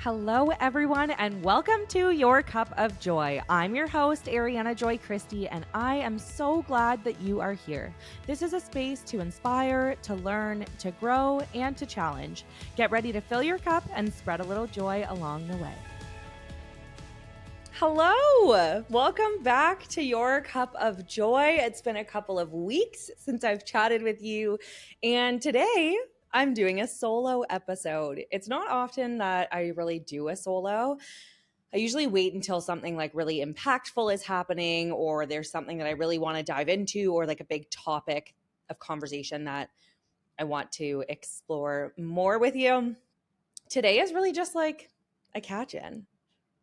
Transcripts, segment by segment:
Hello, everyone, and welcome to Your Cup of Joy. I'm your host, Ariana Joy Christie, and I am so glad that you are here. This is a space to inspire, to learn, to grow, and to challenge. Get ready to fill your cup and spread a little joy along the way. Hello, welcome back to Your Cup of Joy. It's been a couple of weeks since I've chatted with you, and today I'm doing a solo episode. It's not often that I really do a solo. I usually wait until something like really impactful is happening, or there's something that I really want to dive into, or like a big topic of conversation that I want to explore more with you. Today is really just like a catch in,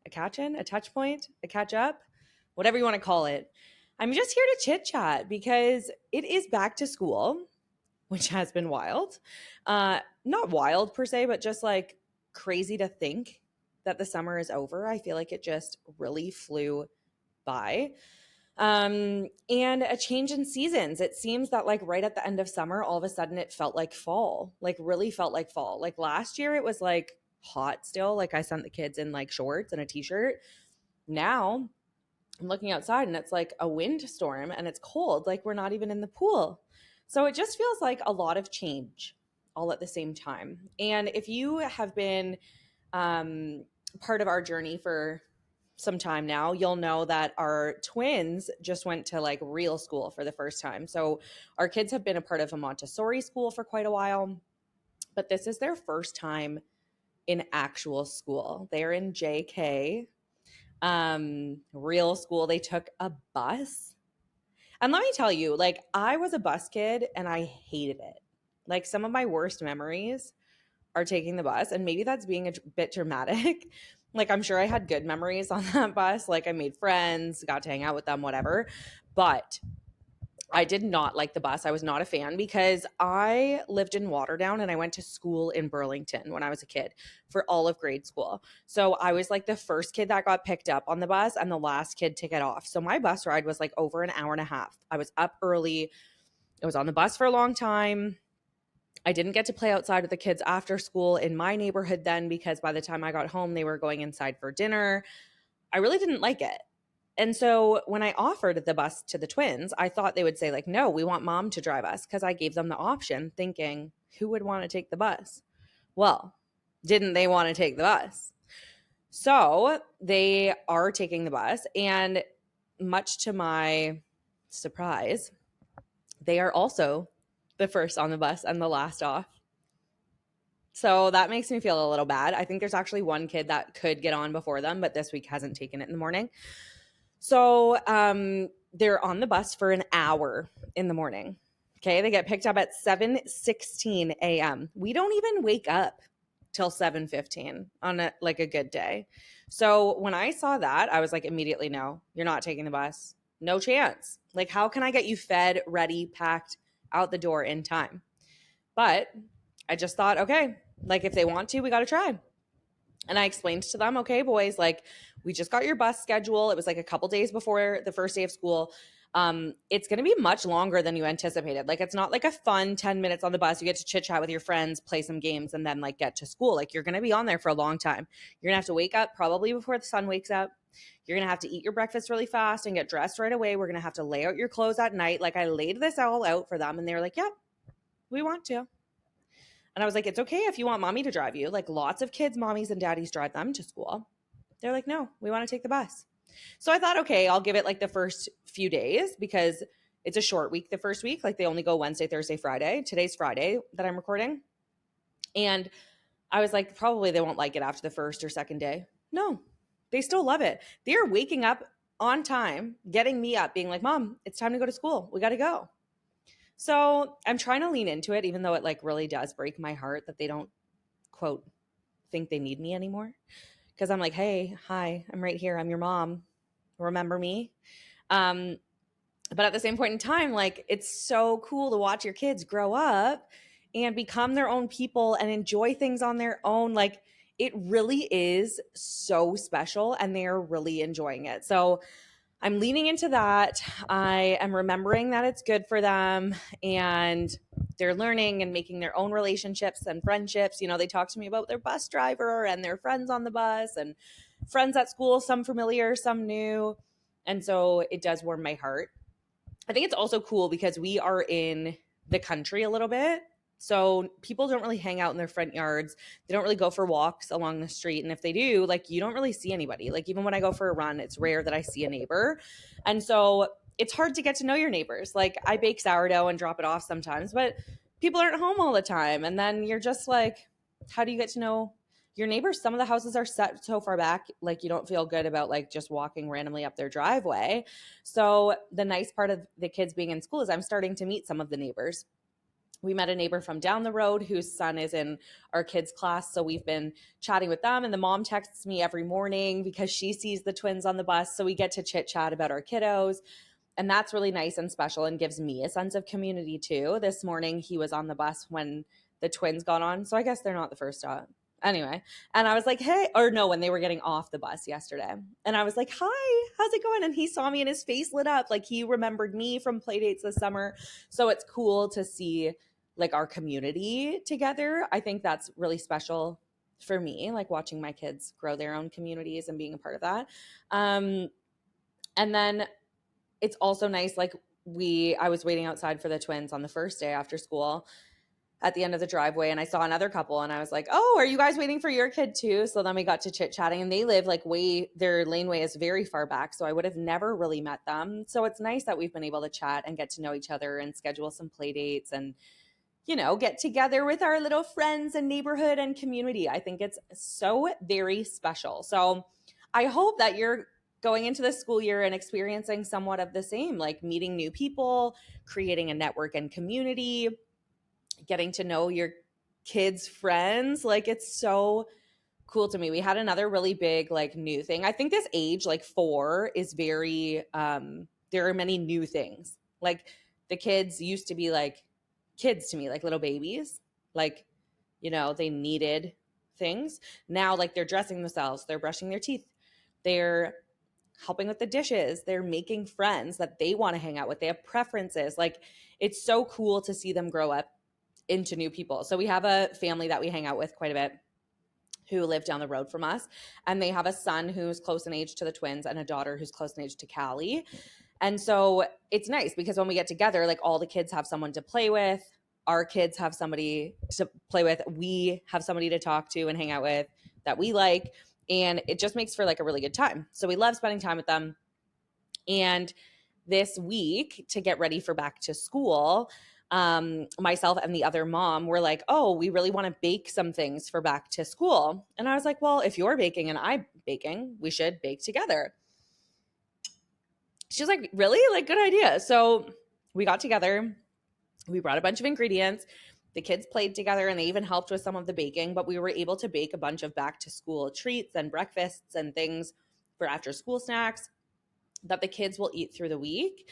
a touch point, a catch up, whatever you want to call it. I'm just here to chit chat because it is back to school, which has been wild. Not wild per se, but just like crazy to think that the summer is over. I feel like it just really flew by. And a change in seasons. It seems that like right at the end of summer, all of a sudden it felt like fall, like really felt like fall. Like last year it was like hot still. Like I sent the kids in like shorts and a t-shirt. Now I'm looking outside and it's like a windstorm and it's cold. Like we're not even in the pool. So it just feels like a lot of change all at the same time. And if you have been part of our journey for some time now, you'll know that our twins just went to like real school for the first time. So our kids have been a part of a Montessori school for quite a while, but this is their first time in actual school. They're in JK, real school. They took a bus. And let me tell you, like I was a bus kid and I hated it. Like some of my worst memories are taking the bus, and maybe that's being a bit dramatic. Like I'm sure I had good memories on that bus. Like I made friends, got to hang out with them, whatever. But I did not like the bus. I was not a fan because I lived in Waterdown and I went to school in Burlington when I was a kid for all of grade school. So I was like the first kid that got picked up on the bus and the last kid to get off. So my bus ride was like over an hour and a half. I was up early. I was on the bus for a long time. I didn't get to play outside with the kids after school in my neighborhood then because by the time I got home, they were going inside for dinner. I really didn't like it. And so when I offered the bus to the twins, I thought they would say like, no, we want mom to drive us because I gave them the option thinking who would want to take the bus? Well, didn't they want to take the bus? So they are taking the bus, and much to my surprise, they are also the first on the bus and the last off. So that makes me feel a little bad. I think there's actually one kid that could get on before them, but this week hasn't taken it in the morning. So they're on the bus for an hour in the morning. Okay, they get picked up at 7:16 a.m. We don't even wake up till 7:15 on a good day. So when I saw that, I was like immediately, no, you're not taking the bus. No chance. Like how can I get you fed, ready, packed out the door in time? But I just thought, okay, like if they want to, we got to try. And I explained to them, okay, boys, like we just got your bus schedule. It was like a couple days before the first day of school. It's going to be much longer than you anticipated. Like it's not like a fun 10 minutes on the bus. You get to chit chat with your friends, play some games, and then like get to school. Like you're going to be on there for a long time. You're going to have to wake up probably before the sun wakes up. You're going to have to eat your breakfast really fast and get dressed right away. We're going to have to lay out your clothes at night. Like I laid this all out for them and they were like, yep, we want to. And I was like, it's okay if you want mommy to drive you. Like lots of kids, mommies and daddies drive them to school. They're like, no, we want to take the bus. So I thought, okay, I'll give it like the first few days because it's a short week the first week. Like they only go Wednesday, Thursday, Friday. Today's Friday that I'm recording. And I was like, probably they won't like it after the first or second day. No, they still love it. They're waking up on time, getting me up, being like, Mom, it's time to go to school. We got to go. So I'm trying to lean into it, even though it like really does break my heart that they don't, quote, think they need me anymore. Because I'm like, hey, hi, I'm right here. I'm your mom. Remember me? But at the same point in time, like it's so cool to watch your kids grow up and become their own people and enjoy things on their own. Like it really is so special and they're really enjoying it. So I'm leaning into that. I am remembering that it's good for them, and they're learning and making their own relationships and friendships. They talk to me about their bus driver and their friends on the bus and friends at school, some familiar, some new. And so it does warm my heart. I think it's also cool because we are in the country a little bit. So people don't really hang out in their front yards. They don't really go for walks along the street. And if they do, like, you don't really see anybody. Like, even when I go for a run, it's rare that I see a neighbor. And so it's hard to get to know your neighbors. Like, I bake sourdough and drop it off sometimes, but people aren't home all the time. And then you're just like, how do you get to know your neighbors? Some of the houses are set so far back, like, you don't feel good about like just walking randomly up their driveway. So the nice part of the kids being in school is I'm starting to meet some of the neighbors. We met a neighbor from down the road whose son is in our kids' class. So we've been chatting with them, and the mom texts me every morning because she sees the twins on the bus. So we get to chit chat about our kiddos. And that's really nice and special and gives me a sense of community too. This morning, he was on the bus when the twins got on. So I guess they're not the first stop. Anyway, and I was like, hey, or no, when they were getting off the bus yesterday. And I was like, hi, how's it going? And he saw me and his face lit up. Like, he remembered me from play dates this summer. So it's cool to see like our community together. I think that's really special for me, like watching my kids grow their own communities and being a part of that. And then it's also nice, like, I was waiting outside for the twins on the first day after school at the end of the driveway, and I saw another couple, and I was like, oh, are you guys waiting for your kid too? So then we got to chit-chatting, and they live like their laneway is very far back, so I would have never really met them. So it's nice that we've been able to chat and get to know each other and schedule some play dates and get together with our little friends and neighborhood and community. I think it's so very special. So I hope that you're going into the school year and experiencing somewhat of the same, like meeting new people, creating a network and community, getting to know your kids' friends. Like, it's so cool to me. We had another really big like new thing. I think this age, like 4, is very there are many new things. Like, the kids used to be like kids to me, like little babies. Like, they needed things. Now, like, they're dressing themselves, they're brushing their teeth, they're helping with the dishes, they're making friends that they want to hang out with, they have preferences. Like, it's so cool to see them grow up into new people. So we have a family that we hang out with quite a bit who live down the road from us, and they have a son who's close in age to the twins and a daughter who's close in age to Callie. And so it's nice because when we get together, like, all the kids have someone to play with, our kids have somebody to play with, we have somebody to talk to and hang out with that we like, and it just makes for like a really good time. So we love spending time with them. And this week, to get ready for back to school, myself and the other mom were like, oh, we really want to bake some things for back to school. And I was like, well, if you're baking and I'm baking, we should bake together. She's like, really? Like, good idea. So we got together, we brought a bunch of ingredients, the kids played together, and they even helped with some of the baking, but we were able to bake a bunch of back to school treats and breakfasts and things for after school snacks that the kids will eat through the week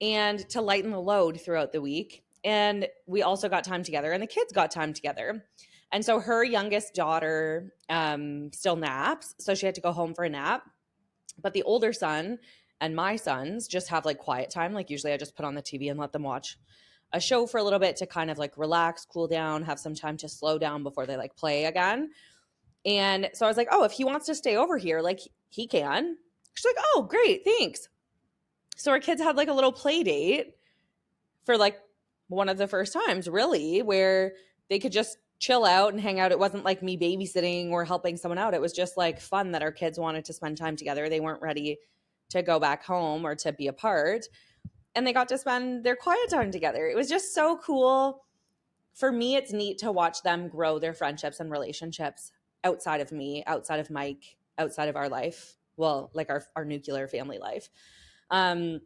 and to lighten the load throughout the week. And we also got time together, and the kids got time together. And so her youngest daughter still naps, so she had to go home for a nap. But the older son and my sons just have like quiet time. Like, usually I just put on the TV and let them watch a show for a little bit to kind of like relax, cool down, have some time to slow down before they like play again. And so I was like, oh, if he wants to stay over here, like, he can. She's like, oh, great, thanks. So our kids had like a little play date for like one of the first times, really, where they could just chill out and hang out. It wasn't like me babysitting or helping someone out. It was just like fun that our kids wanted to spend time together. They weren't ready to go back home or to be apart. And they got to spend their quiet time together. It was just so cool. For me, it's neat to watch them grow their friendships and relationships outside of me, outside of Mike, outside of our life. Well, like our nuclear family life. And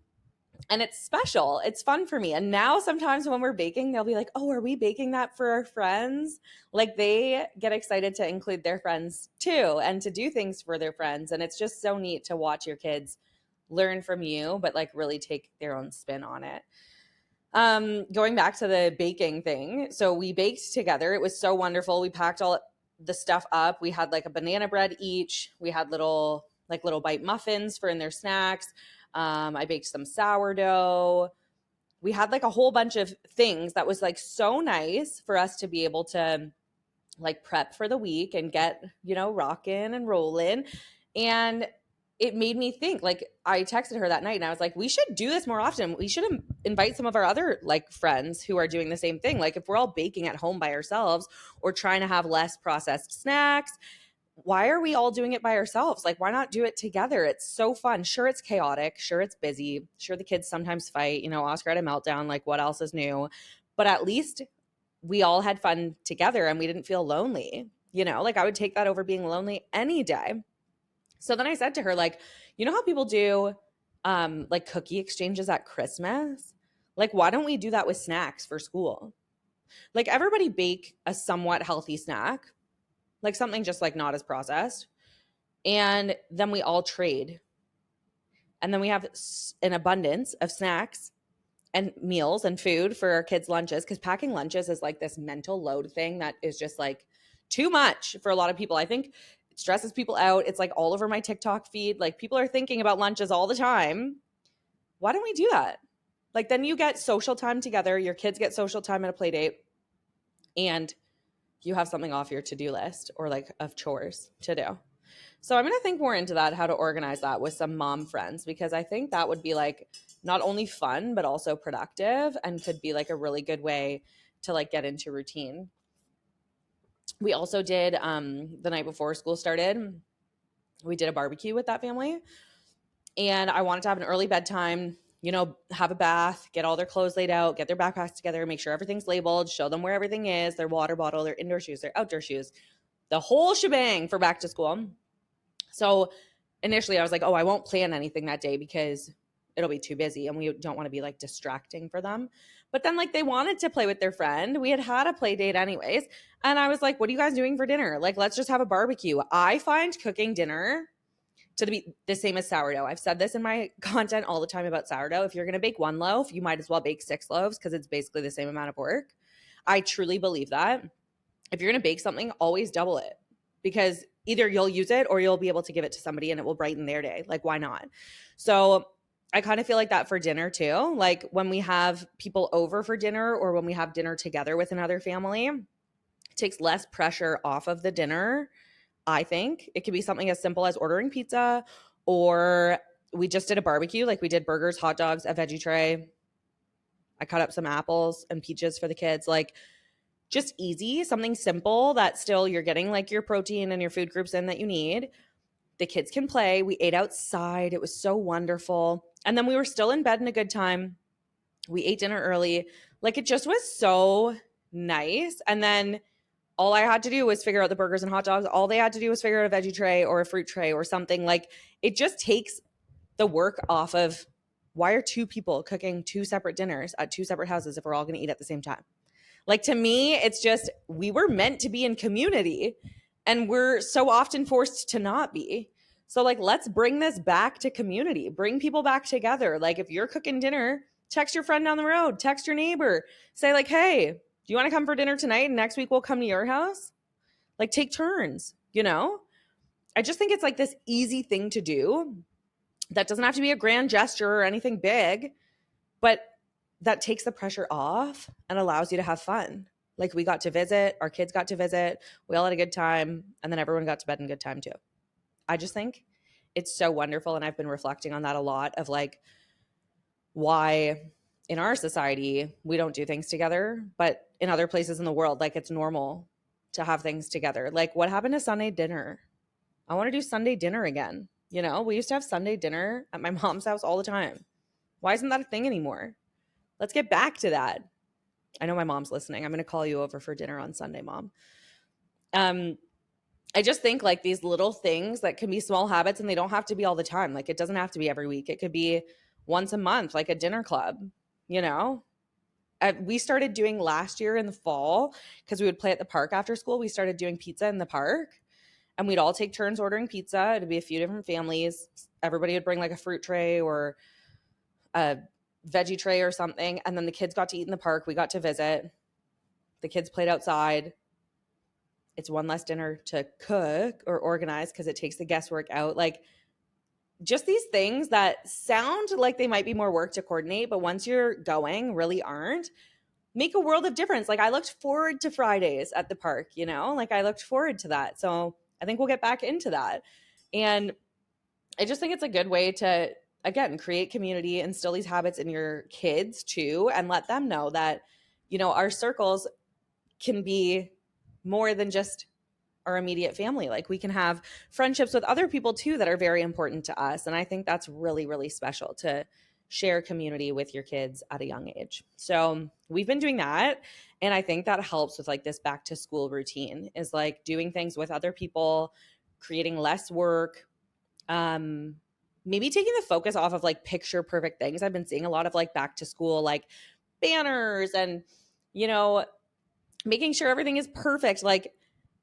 it's special. It's fun for me. And now sometimes when we're baking, they'll be like, oh, are we baking that for our friends? Like, they get excited to include their friends too and to do things for their friends. And it's just so neat to watch your kids learn from you, but like really take their own spin on it. Going back to the baking thing. So we baked together. It was so wonderful. We packed all the stuff up. We had like a banana bread each. We had little bite muffins for in their snacks. I baked some sourdough. We had like a whole bunch of things that was like so nice for us to be able to like prep for the week and get, rocking and rolling. And it made me think, like, I texted her that night and I was like, we should do this more often. We should invite some of our other like friends who are doing the same thing. Like, if we're all baking at home by ourselves or trying to have less processed snacks, why are we all doing it by ourselves? Like, why not do it together? It's so fun. Sure, it's chaotic. Sure, it's busy. Sure, the kids sometimes fight. Oscar had a meltdown. Like, what else is new? But at least we all had fun together and we didn't feel lonely. Like, I would take that over being lonely any day. So then I said to her, like, how people do like cookie exchanges at Christmas? Like, why don't we do that with snacks for school? Like, everybody bake a somewhat healthy snack, like something just like not as processed. And then we all trade. And then we have an abundance of snacks and meals and food for our kids' lunches, because packing lunches is like this mental load thing that is just like too much for a lot of people. I think it stresses people out. It's like all over my TikTok feed. Like, people are thinking about lunches all the time. Why don't we do that? Like, then you get social time together. Your kids get social time at a play date, and you have something off your to-do list or like of chores to do. So I'm going to think more into that, how to organize that with some mom friends, because I think that would be like not only fun, but also productive and could be like a really good way to like get into routine. We also did the night before school started, we did a barbecue with that family. And I wanted to have an early bedtime, have a bath, get all their clothes laid out, get their backpacks together, make sure everything's labeled, show them where everything is, their water bottle, their indoor shoes, their outdoor shoes, the whole shebang for back to school. So initially I was like, oh, I won't plan anything that day because it'll be too busy and we don't want to be like distracting for them. But then like they wanted to play with their friend. We had a play date anyways. And I was like, what are you guys doing for dinner? Like, let's just have a barbecue. I find cooking dinner to be the same as sourdough. I've said this in my content all the time about sourdough. If you're going to bake one loaf, you might as well bake 6 loaves because it's basically the same amount of work. I truly believe that. If you're going to bake something, always double it, because either you'll use it or you'll be able to give it to somebody and it will brighten their day. Like, why not? So I kind of feel like that for dinner too. Like, when we have people over for dinner or when we have dinner together with another family, it takes less pressure off of the dinner. I think it could be something as simple as ordering pizza, or we just did a barbecue. Like, we did burgers, hot dogs, a veggie tray. I cut up some apples and peaches for the kids. Like, just easy, something simple that still you're getting like your protein and your food groups in that you need. The kids can play. We ate outside. It was so wonderful. And then we were still in bed in a good time. We ate dinner early. Like, it just was so nice. And then all I had to do was figure out the burgers and hot dogs. All they had to do was figure out a veggie tray or a fruit tray or something. Like, it just takes the work off of, why are 2 people cooking 2 separate dinners at 2 separate houses if we're all going to eat at the same time? Like, to me, it's just, we were meant to be in community and we're so often forced to not be. So like, let's bring this back to community, bring people back together. Like, if you're cooking dinner, text your friend down the road, text your neighbor, say like, hey, do you want to come for dinner tonight? And next week we'll come to your house. Like, take turns, I just think it's like this easy thing to do that doesn't have to be a grand gesture or anything big, but that takes the pressure off and allows you to have fun. Like, we got to visit, our kids got to visit, we all had a good time, and then everyone got to bed in good time too. I just think it's so wonderful. And I've been reflecting on that a lot, of like, why in our society we don't do things together, but in other places in the world, like, it's normal to have things together. Like, what happened to Sunday dinner? I want to do Sunday dinner again. We used to have Sunday dinner at my mom's house all the time. Why isn't that a thing anymore? Let's get back to that. I know my mom's listening. I'm going to call you over for dinner on Sunday, Mom. I just think like these little things that can be small habits, and they don't have to be all the time. Like, it doesn't have to be every week. It could be once a month, like a dinner club, we started doing last year in the fall, because we would play at the park after school. We started doing pizza in the park, and we'd all take turns ordering pizza. It'd be a few different families. Everybody would bring like a fruit tray or a veggie tray or something. And then the kids got to eat in the park. We got to visit. The kids played outside. It's one less dinner to cook or organize because it takes the guesswork out. Like, just these things that sound like they might be more work to coordinate, but once you're going, really aren't, make a world of difference. Like I looked forward to Fridays at the park, you know, like I looked forward to that. So I think we'll get back into that. And I just think it's a good way to, again, create community, instill these habits in your kids too, and let them know that, you know, our circles can be more than just our immediate family. Like we can have friendships with other people too that are very important to us. And I think that's really, really special to share community with your kids at a young age. So we've been doing that. And I think that helps with like this back to school routine is like doing things with other people, creating less work, um, maybe taking the focus off of like picture perfect things. I've been seeing a lot of like back to school, like banners and, you know, making sure everything is perfect. Like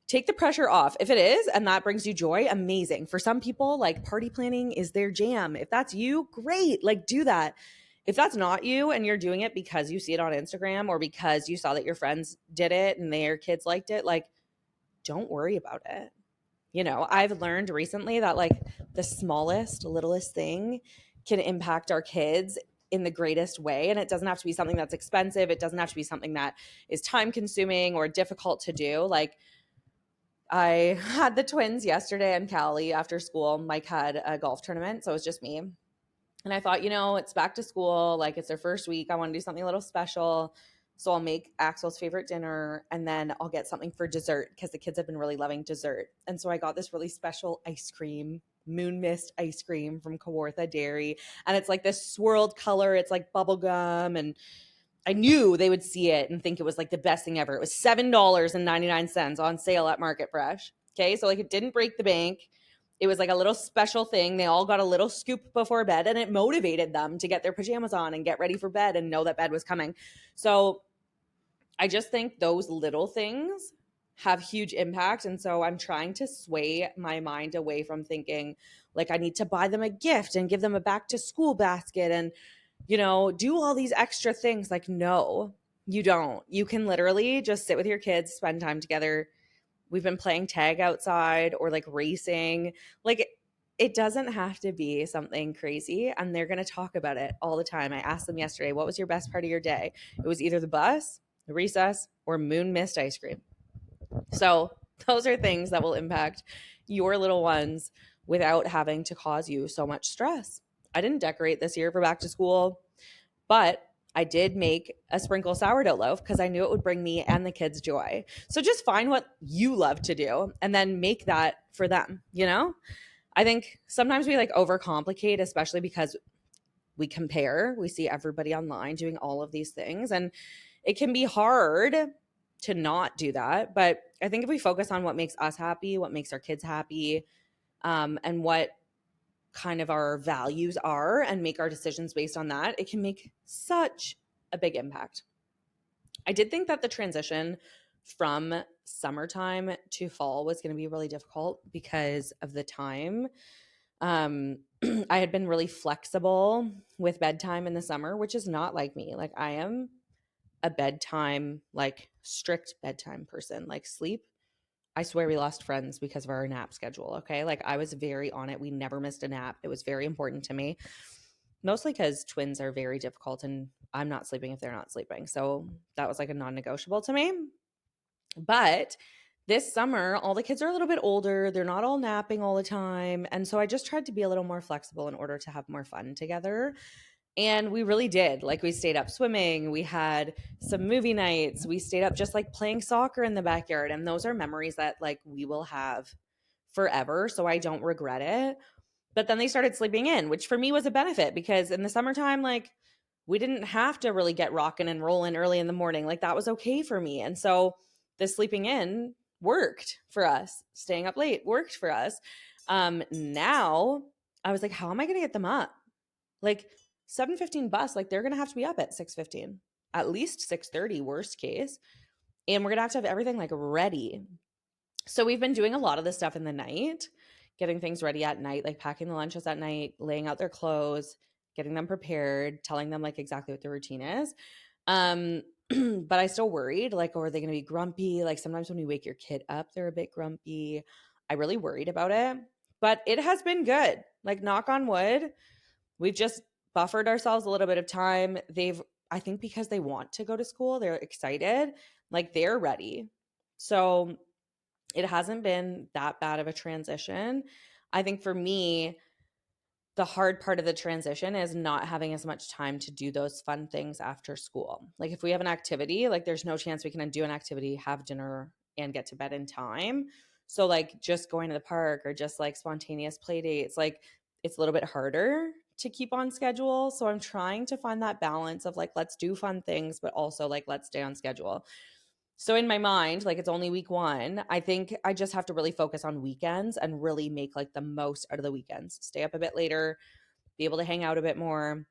take the pressure off. If it is and that brings you joy, amazing. For some people, like party planning is their jam. If that's you, great. Like do that. If that's not you and you're doing it because you see it on Instagram or because you saw that your friends did it and their kids liked it, like don't worry about it. You know, I've learned recently that like the smallest, littlest thing can impact our kids in the greatest way. And it doesn't have to be something that's expensive. It doesn't have to be something that is time consuming or difficult to do. Like I had the twins yesterday in Cali after school. Mike had a golf tournament, so it was just me. And I thought, you know, it's back to school. Like it's their first week. I want to do something a little special. So I'll make Axel's favorite dinner and then I'll get something for dessert because the kids have been really loving dessert. And so I got this really special ice cream, moon mist ice cream from Kawartha Dairy. And it's like this swirled color. It's like bubble gum. And I knew they would see it and think it was like the best thing ever. It was $7.99 on sale at Market Fresh. Okay. So like it didn't break the bank. It was like a little special thing. They all got a little scoop before bed and it motivated them to get their pajamas on and get ready for bed and know that bed was coming. So I just think those little things have huge impact. And so I'm trying to sway my mind away from thinking like I need to buy them a gift and give them a back to school basket and, you know, do all these extra things. Like, no, you don't. You can literally just sit with your kids, spend time together. We've been playing tag outside or like racing. Like, it doesn't have to be something crazy. And they're going to talk about it all the time. I asked them yesterday, what was your best part of your day? It was either the bus, the recess, or moon mist ice cream. So, those are things that will impact your little ones without having to cause you so much stress. I didn't decorate this year for back to school, but I did make a sprinkle sourdough loaf because I knew it would bring me and the kids joy. So just find what you love to do and then make that for them, you know? I think sometimes we like overcomplicate, especially because we compare. We see everybody online doing all of these things, and it can be hard to not do that. But I think if we focus on what makes us happy, what makes our kids happy, and what kind of our values are and make our decisions based on that, it can make such a big impact. I did think that the transition from summertime to fall was going to be really difficult because of the time. I had been really flexible with bedtime in the summer, which is not like me. Like I am a bedtime, like strict bedtime person. Like sleep, I swear we lost friends because of our nap schedule. Okay. Like I was very on it. We never missed a nap. It was very important to me, mostly because twins are very difficult and I'm not sleeping if they're not sleeping. So that was like a non negotiable to me. But this summer, all the kids are a little bit older. They're not all napping all the time. And so I just tried to be a little more flexible in order to have more fun together. And we really did. Like we stayed up swimming, we had some movie nights, we stayed up just like playing soccer in the backyard. And those are memories that like we will have forever. So I don't regret it. But then they started sleeping in, which for me was a benefit because in the summertime, like we didn't have to really get rocking and rolling early in the morning. Like that was okay for me. And so the sleeping in worked for us. Staying up late worked for us. Now I was like, how am I going to get them up? Like 7:15 bus, like they're going to have to be up at 6:15, at least 6:30 worst case. And we're going to have everything like ready. So we've been doing a lot of this stuff in the night, getting things ready at night, like packing the lunches at night, laying out their clothes, getting them prepared, telling them like exactly what the routine is. Um, but I still worried, like, oh, are they going to be grumpy? Like sometimes when you wake your kid up, they're a bit grumpy. I really worried about it, but it has been good. Like, knock on wood, we've just buffered ourselves a little bit of time. I think because they want to go to school, they're excited, like they're ready. So it hasn't been that bad of a transition. I think for me, the hard part of the transition is not having as much time to do those fun things after school. Like if we have an activity, like there's no chance we can do an activity, have dinner, and get to bed in time. So like just going to the park or just like spontaneous play dates, like it's a little bit harder to keep on schedule. So I'm trying to find that balance of like, let's do fun things, but also like, let's stay on schedule. So in my mind, like it's only week one. I think I just have to really focus on weekends and really make like the most out of the weekends. Stay up a bit later, be able to hang out a bit more,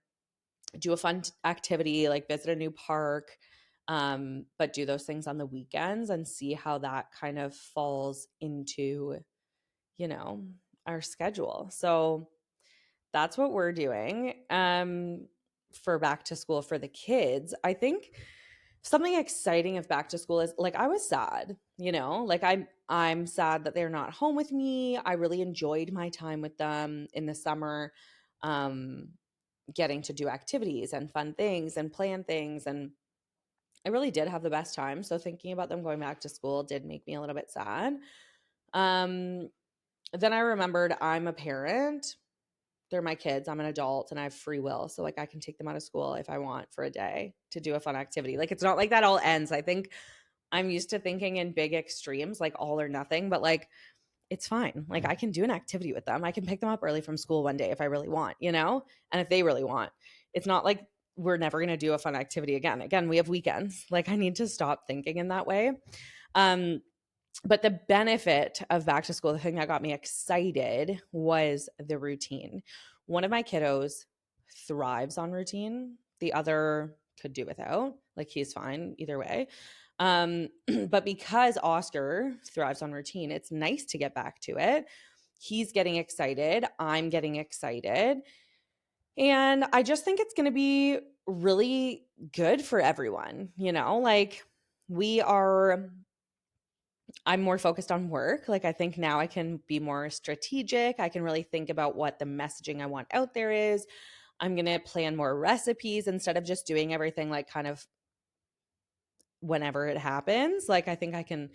do a fun activity, like visit a new park, but do those things on the weekends and see how that kind of falls into, you know, our schedule. So that's what we're doing for back to school for the kids. I think something exciting of back to school is like I was sad, you know, like I'm sad that they're not home with me. I really enjoyed my time with them in the summer, um, getting to do activities and fun things and plan things, and I really did have the best time. So thinking about them going back to school did make me a little bit sad. Um, then I remembered I'm a parent. They're my kids. I'm an adult and I have free will. So like I can take them out of school if I want for a day to do a fun activity. Like it's not like that all ends. I think I'm used to thinking in big extremes, like all or nothing, but like it's fine. Like I can do an activity with them. I can pick them up early from school one day if I really want, you know? And if they really want. It's not like we're never going to do a fun activity again. Again, we have weekends. Like I need to stop thinking in that way. Um but the benefit of back to school, the thing that got me excited was the routine. One of my kiddos thrives on routine. The other could do without. Like he's fine either way. But because Oscar thrives on routine, it's nice to get back to it. He's getting excited. I'm getting excited. And I just think it's going to be really good for everyone. You know, like we are I'm more focused on work. Like I think now I can be more strategic. I can really think about what the messaging I want out there is. I'm going to plan more recipes instead of just doing everything like kind of whenever it happens. Like I think I can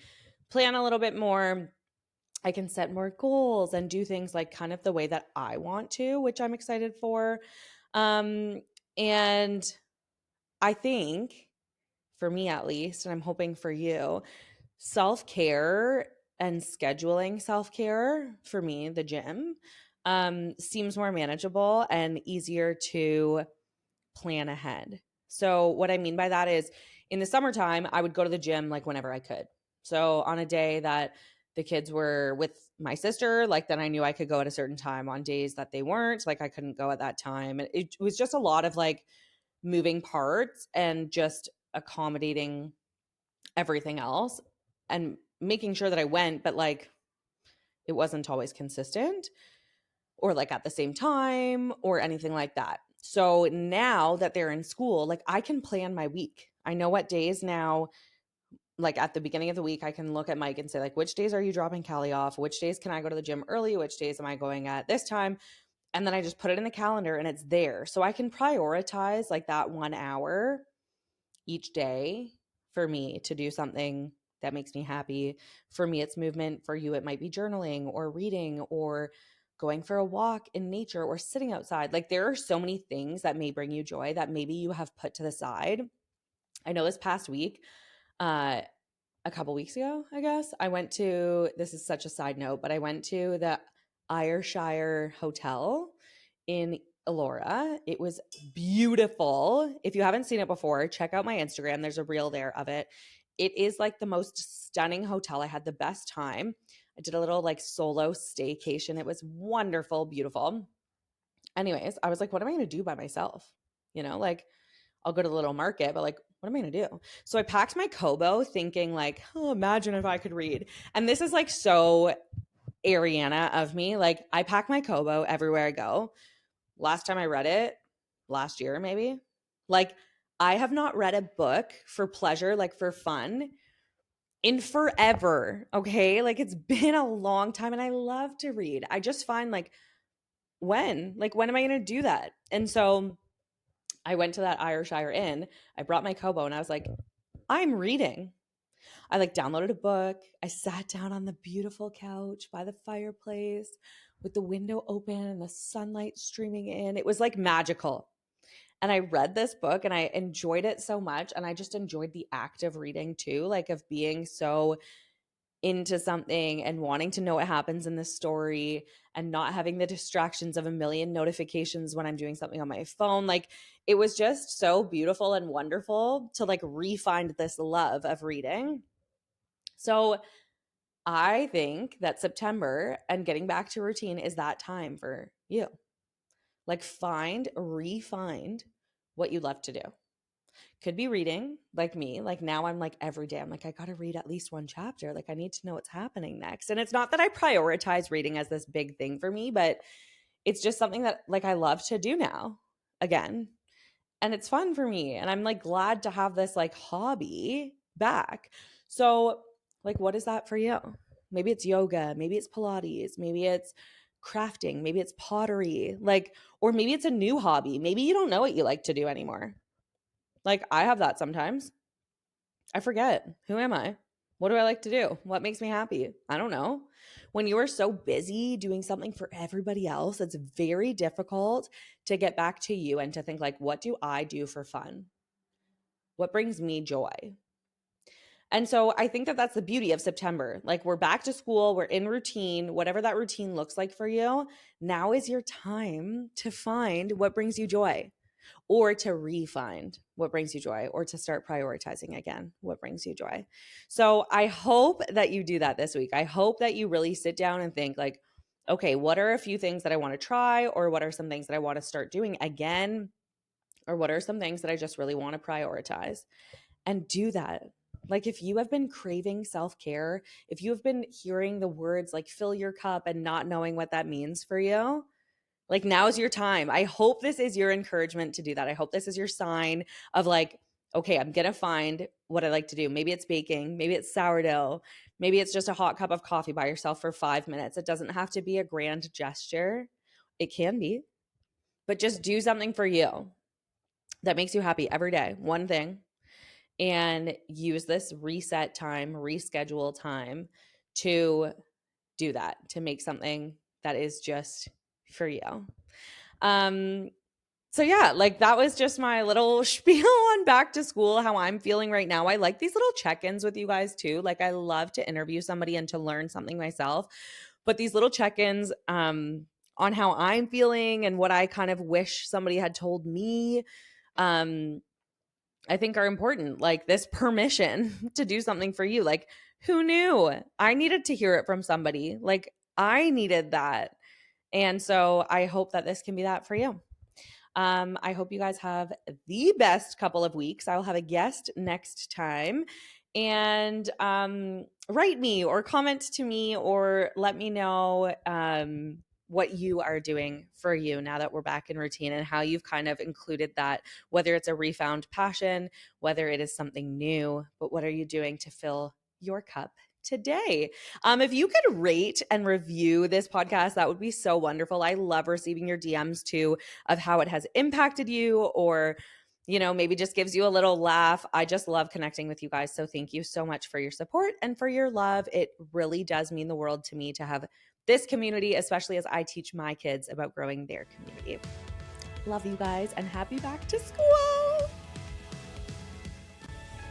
plan a little bit more. I can set more goals and do things like kind of the way that I want to, which I'm excited for. Um and I think for me at least, and I'm hoping for you, self-care and scheduling self-care for me, the gym, seems more manageable and easier to plan ahead. So what I mean by that is in the summertime, I would go to the gym like whenever I could. So on a day that the kids were with my sister, like then I knew I could go at a certain time. On days that they weren't, like I couldn't go at that time. It was just a lot of like moving parts and just accommodating everything else and making sure that I went, but like it wasn't always consistent or like at the same time or anything like that. So now that they're in school, like I can plan my week. I know what days now, like at the beginning of the week, I can look at Mike and say, like, which days are you dropping Callie off? Which days can I go to the gym early? Which days am I going at this time? And then I just put it in the calendar and it's there. So I can prioritize like that 1 hour each day for me to do something that makes me happy. For me, it's movement. For you, it might be journaling or reading or going for a walk in nature or sitting outside. Like there are so many things that may bring you joy that maybe you have put to the side. I know this past week, uh, a couple weeks ago, I guess, I went to, this is such a side note, but I went to the Ayrshire Hotel in Elora. It was beautiful. If you haven't seen it before, check out my Instagram. There's a reel there of it. It is like the most stunning hotel. I had the best time. I did a little like solo staycation. It was wonderful, beautiful. Anyways, I was like, what am I going to do by myself? You know, like I'll go to the little market, but like, what am I going to do? So I packed my Kobo thinking like, oh, imagine if I could read. And this is like so Ariana of me. Like I pack my Kobo everywhere I go. Last time I read it, last year maybe. Like I have not read a book for pleasure, like for fun in forever. Okay. Like it's been a long time and I love to read. I just find like when? Like, when am I going to do that? And so I went to that Ayrshire Inn. I brought my Kobo and I was like, I'm reading. I like downloaded a book. I sat down on the beautiful couch by the fireplace with the window open and the sunlight streaming in. It was like magical. And I read this book and I enjoyed it so much. And I just enjoyed the act of reading too, like of being so into something and wanting to know what happens in the story and not having the distractions of a million notifications when I'm doing something on my phone. Like, it was just so beautiful and wonderful to like re-find this love of reading. So I think that September and getting back to routine is that time for you. Like, re-find what you love to do. Could be reading, like me. Like, now I'm like every day, I'm like, I got to read at least one chapter. Like, I need to know what's happening next. And it's not that I prioritize reading as this big thing for me, but it's just something that like I love to do now again. And it's fun for me. And I'm like glad to have this like hobby back. So, like, what is that for you? Maybe it's yoga, maybe it's Pilates, maybe it's crafting, maybe it's pottery, like, or maybe it's a new hobby. Maybe you don't know what you like to do anymore. Like, I have that sometimes. I forget. Who am I? What do I like to do? What makes me happy? I don't know. When you are so busy doing something for everybody else, it's very difficult to get back to you and to think like, what do I do for fun? What brings me joy? And so I think that that's the beauty of September. Like, we're back to school, we're in routine, whatever that routine looks like for you. Now is your time to find what brings you joy, or to re-find what brings you joy, or to start prioritizing again what brings you joy. So I hope that you do that this week. I hope that you really sit down and think like, okay, what are a few things that I want to try, or what are some things that I want to start doing again, or what are some things that I just really want to prioritize, and do that. Like, if you have been craving self-care, if you have been hearing the words like fill your cup and not knowing what that means for you, like, now's your time. I hope this is your encouragement to do that. I hope this is your sign of like, okay, I'm going to find what I like to do. Maybe it's baking. Maybe it's sourdough. Maybe it's just a hot cup of coffee by yourself for 5 minutes. It doesn't have to be a grand gesture. It can be, but just do something for you that makes you happy every day. One thing. And use this reset time, reschedule time to do that, to make something that is just for you. So yeah, like, that was just my little spiel on back to school, how I'm feeling right now. I like these little check-ins with you guys too. Like, I love to interview somebody and to learn something myself, but these little check-ins on how I'm feeling and what I kind of wish somebody had told me, I think are important. Like, this permission to do something for you. Like, who knew? I needed to hear it from somebody. Like, I needed that. And so I hope that this can be that for you. I hope you guys have the best couple of weeks. I'll have a guest next time. And write me or comment to me or let me know what you are doing for you now that we're back in routine, and how you've kind of included that, whether it's a refound passion, whether it is something new, but what are you doing to fill your cup today? If you could rate and review this podcast, that would be so wonderful. I love receiving your DMs too, of how it has impacted you, or maybe just gives you a little laugh. I just love connecting with you guys. So thank you so much for your support and for your love. It really does mean the world to me to have this community, especially as I teach my kids about growing their community. Love you guys, and happy back to school.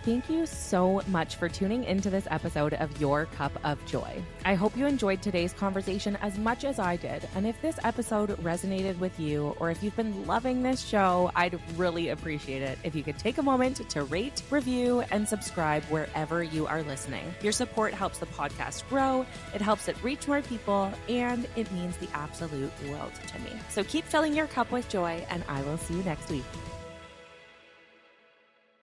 Thank you so much for tuning into this episode of Your Cup of Joy. I hope you enjoyed today's conversation as much as I did. And if this episode resonated with you, or if you've been loving this show, I'd really appreciate it if you could take a moment to rate, review, and subscribe wherever you are listening. Your support helps the podcast grow, it helps it reach more people, and it means the absolute world to me. So keep filling your cup with joy, and I will see you next week.